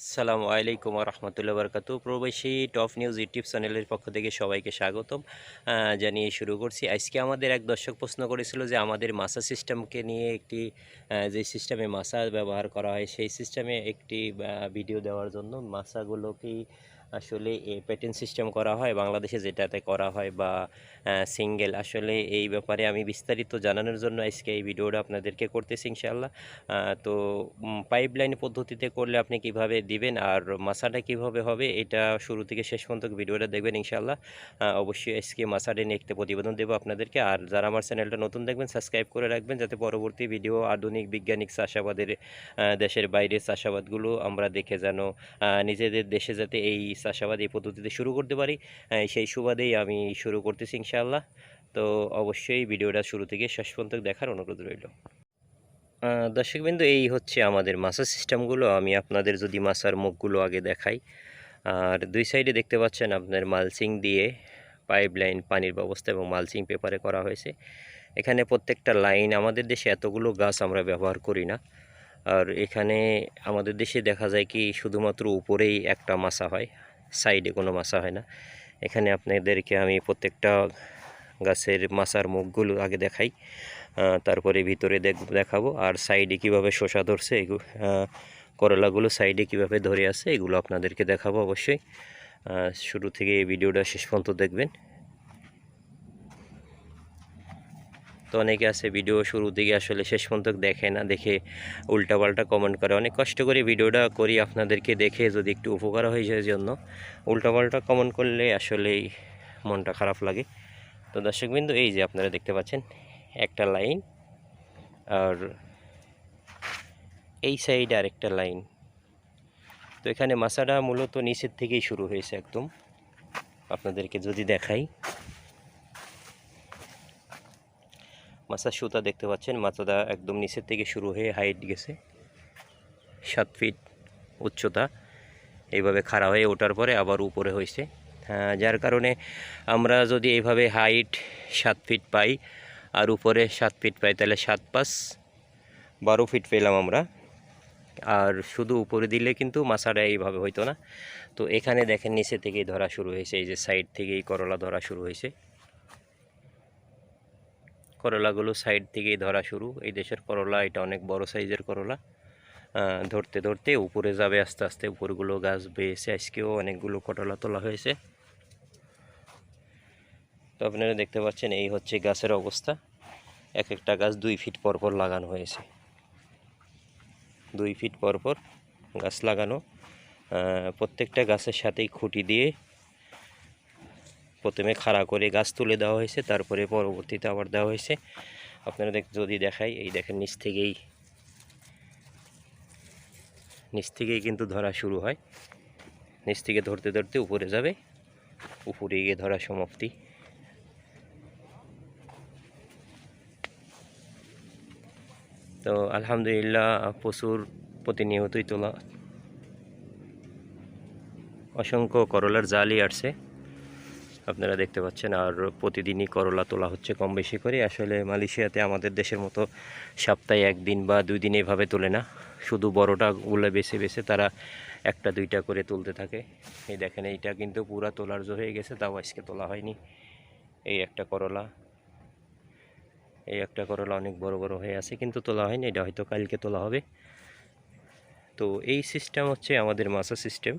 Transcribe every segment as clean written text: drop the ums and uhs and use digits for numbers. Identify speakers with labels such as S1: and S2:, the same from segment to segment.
S1: আসসালামু আলাইকুম রহমতুল্লাহ বরকাতু। প্রবাসী টপ নিউজ ইউটিউব চ্যানেলের পক্ষ থেকে সবাইকে স্বাগতম জানিয়ে শুরু করছি। আজকে আমাদের এক দর্শক প্রশ্ন করেছিল যে আমাদের মাসা সিস্টেমকে নিয়ে একটি যে সিস্টেমে মাসা ব্যবহার করা হয় সেই সিস্টেমে একটি ভিডিও দেওয়ার জন্য মাসাগুলোকেই আসলে প্যাটার্ন সিস্টেম করা হয় বাংলাদেশে যেটাতে করা হয় বা সিঙ্গেল, আসলে এই ব্যাপারে আমি বিস্তারিত জানানোর জন্য আজকে এই ভিডিওটা আপনাদেরকে করতেছি ইনশাআল্লাহ। তো পাইপলাইন পদ্ধতিতে করলে আপনি কিভাবে দিবেন আর মাসাটা কিভাবে হবে এটা শুরু থেকে শেষ পর্যন্ত ভিডিওটা দেখবেন ইনশাআল্লাহ। অবশ্যই আজকে মাসাটা নিয়ে একটা প্রতিবেদন দেবো আপনাদেরকে। আর যারা আমার চ্যানেলটা নতুন দেখবেন সাবস্ক্রাইব করে রাখবেন, যাতে পরবর্তী ভিডিও আধুনিক বৈজ্ঞানিক চাষাবাদের দেশের বাইরের চাষাবাদগুলো আমরা দেখে যেন নিজেদের দেশে যাতে এই চাষাবাদ এই পদ্ধতিতে শুরু করতে পারি, সেই সুবাদেই আমি শুরু করতেছি ইনশাআল্লাহ। তো অবশ্যই ভিডিওটা শুরু থেকে শেষ পর্যন্ত দেখার অনুরোধ রইল। দর্শকবৃন্দ, এই হচ্ছে আমাদের মাছা সিস্টেমগুলো। আমি আপনাদের যদি মাছার মুখগুলো আগে দেখাই, আর দুই সাইডে দেখতে পাচ্ছেন আপনার মালচিং দিয়ে পাইপলাইন পানির ব্যবস্থা এবং মালচিং পেপারে করা হয়েছে। এখানে প্রত্যেকটা লাইন, আমাদের দেশে এতগুলো গাছ আমরা ব্যবহার করি না, আর এখানে আমাদের দেশে দেখা যায় কি শুধুমাত্র উপরেই একটা মাছা হয়, সাইডে কোনো মাছা হয় না। এখানে আপনাদেরকে আমি প্রত্যেকটা গাছের মাছার মুখগুলো আগে দেখাই, তারপরে ভিতরে দেখাবো, আর সাইডে কিভাবে শসা ধরছে করলাগুলো সাইডে কিভাবে ধরে আছে এগুলো আপনাদেরকে দেখাবো অবশ্যই। শুরু থেকে এই ভিডিওটা শেষ পর্যন্ত দেখবেন। তো অনেকে আছে ভিডিও শুরু থেকে আসলে শেষ পর্যন্ত দেখে না, দেখে উল্টাপাল্টা কমেন্ট করে। অনেক কষ্ট করে ভিডিওটা করি আপনাদেরকে দেখে যদি একটু উপকার হয়ে যায় জন্য, উল্টাপাল্টা কমেন্ট করলে আসলেই মনটা খারাপ লাগে। তো দর্শকবৃন্দ, এই যে আপনারা দেখতে পাচ্ছেন একটা লাইন, আর এই সাইডে আরেকটা লাইন। তো এখানে মাছাটা মূলত নিচের থেকেই শুরু হয়েছে একদম। আপনাদেরকে যদি দেখাই, মাছার সুতা দেখতে পাচ্ছেন, মাছাটা একদম নিচের থেকে শুরু হয়ে হাইট গেছে 7 ফিট উচ্চতা, এইভাবে খাড়া হয়ে ওঠার পরে আবার উপরে হয়েছে। যার কারণে আমরা যদি এইভাবে হাইট 7 ফিট পাই আর উপরে 7 ফিট পাই, তাহলে 7 5 12 ফিট পেলাম আমরা। আর শুধু উপরে দিলে কিন্তু মাছাটা এইভাবে হইতো না। তো এখানে দেখেন নিচে থেকেই ধরা শুরু হয়েছে, এই যে সাইড থেকেই করলা ধরা শুরু হয়েছে। করলাগুলো সাইড থেকেই ধরা শুরু। এই দেশের করলা এটা অনেক বড় সাইজের করলা। ধরতে ধরতে উপরে যাবে আস্তে আস্তে, উপরগুলো গাছ বেয়েছে। আজকেও অনেকগুলো করলা তোলা হয়েছে। তো আপনারা দেখতে পাচ্ছেন এই হচ্ছে গাছের অবস্থা। এক একটা গাছ 2 ফিট পরপর লাগানো হয়েছে, 2 ফিট পরপর গাছ লাগানো। প্রত্যেকটা গাছের সাথেই খুঁটি দিয়ে প্রথমে খাড়া করে গাছ তুলে দেওয়া হয়েছে, তারপরে পরবর্তীতে আবার দেওয়া হয়েছে। আপনারা যদি দেখাই, এই দেখেন নিচ থেকেই কিন্তু ধরা শুরু হয়। নিচ থেকে ধরতে ধরতে উপরে যাবে, উপরে গিয়ে ধরা সমাপ্তি। তো আলহামদুলিল্লাহ প্রচুর প্রতিনিয়তই তোলা, অসংখ্য করলার জালই আসছে আপনারা দেখতে পাচ্ছেন। আর প্রতিদিনই করলা তোলা হচ্ছে কম বেশি করে। আসলে মালয়েশিয়াতে আমাদের দেশের মতো সপ্তাহে 1 দিন বা 2 দিন এভাবে তোলে না, শুধু বড়টাগুলো বেছে বেছে তারা 1টা 2টা করে তুলতে থাকে। এই দেখেন এইটা কিন্তু পুরা তোলার জো হয়ে গেছে, তাও আজকে তোলা হয়নি। এই একটা করলা, এই একটা করলা অনেক বড় বড় হয়ে আছে কিন্তু তোলা হয়নি, এটা হয়তো কালকে তোলা হবে। তো এই সিস্টেম হচ্ছে আমাদের মাছা সিস্টেম।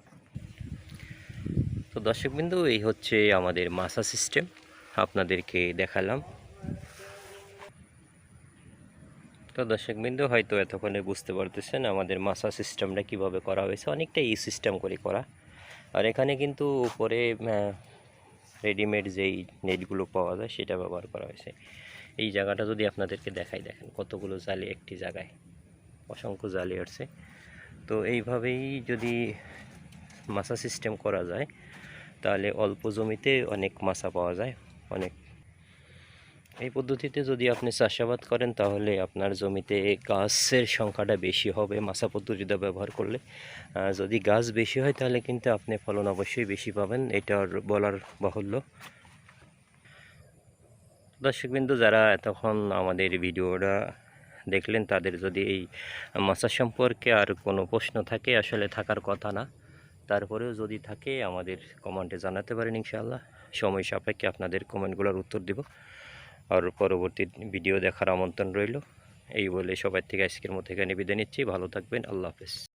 S1: তো দর্শকবিন্দু, এই হচ্ছে আমাদের মাছা সিস্টেম আপনাদেরকে দেখালাম। তো দর্শকবিন্দু হয়তো এতক্ষণে বুঝতে পারতেছেন আমাদের মাছা সিস্টেমটা কিভাবে করা হয়েছে। অনেকটা এই সিস্টেম করে করা। আর এখানে কিন্তু উপরে রেডিমেড যেই নেটগুলো পাওয়া যায় সেটা ব্যবহার করা হয়েছে। এই জায়গাটা যদি আপনাদেরকে দেখাই, দেখেন কতগুলো জালি একটি জায়গায়, অসংখ্য জালি আসছে। তো এইভাবেই যদি মাছা সিস্টেম করা যায় তাহলে অল্প জমিতে অনেক মাছা পাওয়া যায় অনেক। এই পদ্ধতিতে যদি আপনি চাষাবাদ করেন তাহলে আপনার জমিতে গাছের সংখ্যাটা বেশি হবে মাছা পদ্ধতিটা ব্যবহার করলে। যদি গাছ বেশি হয় তাহলে কিন্তু আপনি ফলন অবশ্যই বেশি পাবেন, এটার বলার বাহুল্য। দর্শকবিন্দু, যারা এতক্ষণ আমাদের ভিডিওটা দেখলেন, তাদের যদি এই মাছা সম্পর্কে আর কোনো প্রশ্ন থাকে, আসলে থাকার কথা না, তারপরেও যদি থাকে আমাদের কমেন্টে জানাতে পারেন, ইনশাআল্লাহ সময় সাপেক্ষে আপনাদের কমেন্টগুলোর উত্তর দিব। আর পরবর্তী ভিডিও দেখার আমন্ত্রণ রইল। এই বলে সবার থেকে আজকের মতো এখানে বিদায় নিচ্ছি। ভালো থাকবেন। আল্লাহ হাফেজ।